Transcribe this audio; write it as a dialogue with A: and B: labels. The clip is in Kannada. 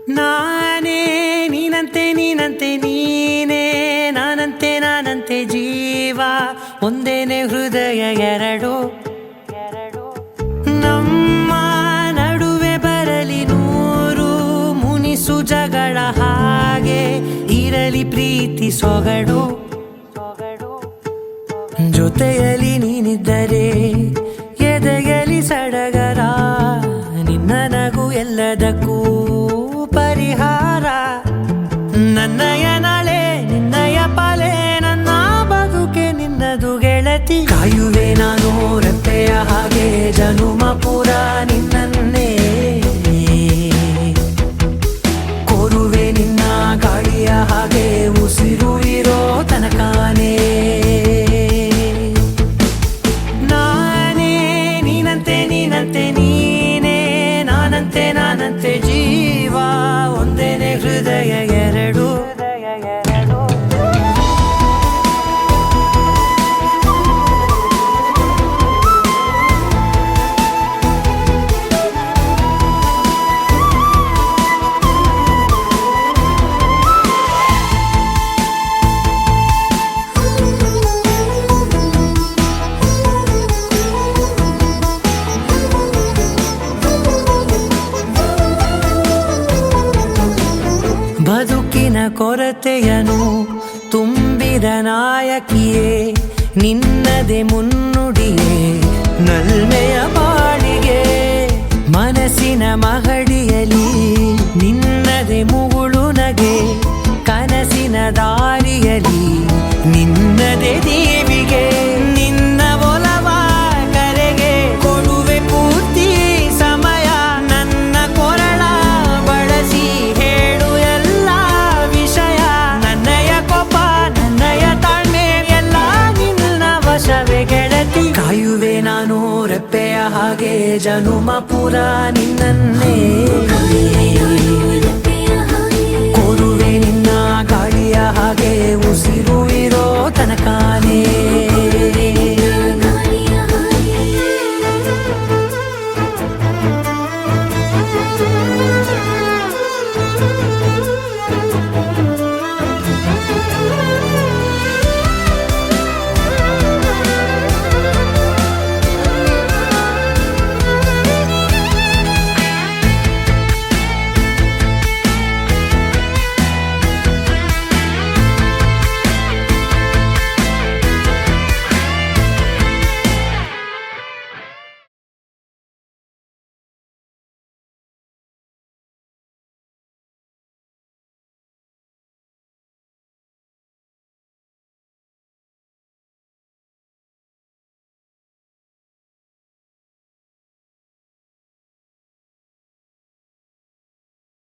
A: ನಾನೇ ನೀನಂತೆ ನೀನಂತೆ ನೀನೇ ನಾನಂತೆ ನಾನಂತೆ ಜೀವ ಒಂದೇನೆ ಹೃದಯ ಎರಡು ನಮ್ಮ ನಡುವೆ ಬರಲಿ ನೂರು ಮುನಿಸು ಜಗಳ ಹಾಗೆ ಇರಲಿ ಪ್ರೀತಿ ಸೊಗಡು ಜೊತೆಯಲ್ಲಿ ನೀನಿದ್ದರೆ ಎದೆಯಲಿ ಸಡಗರ ನಿನ್ನ ನಗು ಎಲ್ಲದಕ್ಕೂ ಪರಿಹಾರ ನನ್ನಯ ನಾಳೆ ನಿನ್ನಯ ಪಾಲೆ ನನ್ನ ಬದುಕೆ ನಿನ್ನದು ಗೆಳತಿ ಕಾಯುವೆ ನಾನು ರೆಪ್ಪೆಯ ಹಾಗೆ ಜನುಮ ಪೂರ ನಿನ್ನನ್ನೇ ಕೋರುವೆ ನಿನ್ನ ಗಾಳಿಯ ಹಾಗೆ ಉಸಿರು ಇರೋ ತನಕಾನೇ ನಾನೇ ನೀನಂತೆ ನೀನಂತೆ ನೀನೇ ನಾನಂತೆ ನಾನಂತೆ ಜೀವ ಒಂದೇನೆ ಹೃದಯ ಎರಡು ಬದುಕಿನ ಕೊರತೆಯನು ತುಂಬಿದ ನಾಯಕಿಯೇ ನಿನ್ನದೆ ಮುನ್ನುಡಿಯೇ ನಲ್ಮೆಯ ಬಾಳಿಗೆ ಮನಸ್ಸಿನ ಮಹಡಿಯಲಿ ನಿನ್ನದೆ ಮುಗುಳು ನಗೆ ಕನಸಿನ ದಾರಿಯಲಿ ನಿನ್ನದೆ ದೇವಿಗೆ ನಿನ್ನ ಒಲವ ಕರೆಗೆ ಕೊಡುವೆ ಪೂರ್ತಿ ಸಮಯ ನನ್ನ ಕೊರಳ ಬಳಸಿ ಹೇಳು ಎಲ್ಲ ವಿಷಯ ನನ್ನಯ ಕೋಪ ನನ್ನಯ ತಾಳ್ಮೆ ಎಲ್ಲ ನಿನ್ನ ವಶವೇ ಗೆಳತಿ ಕಾಯುವೆ ನಾನು ರೆಪ್ಪೆಯ ಹಾಗೆ ಜನುಮ ಪುರ ನಿನ್ನನ್ನೇ ಕೋರುವೆ ನಿನ್ನ ಗಾಳಿಯ ಹಾಗೆ ಉಸಿರು ಇರೋ ತನಕ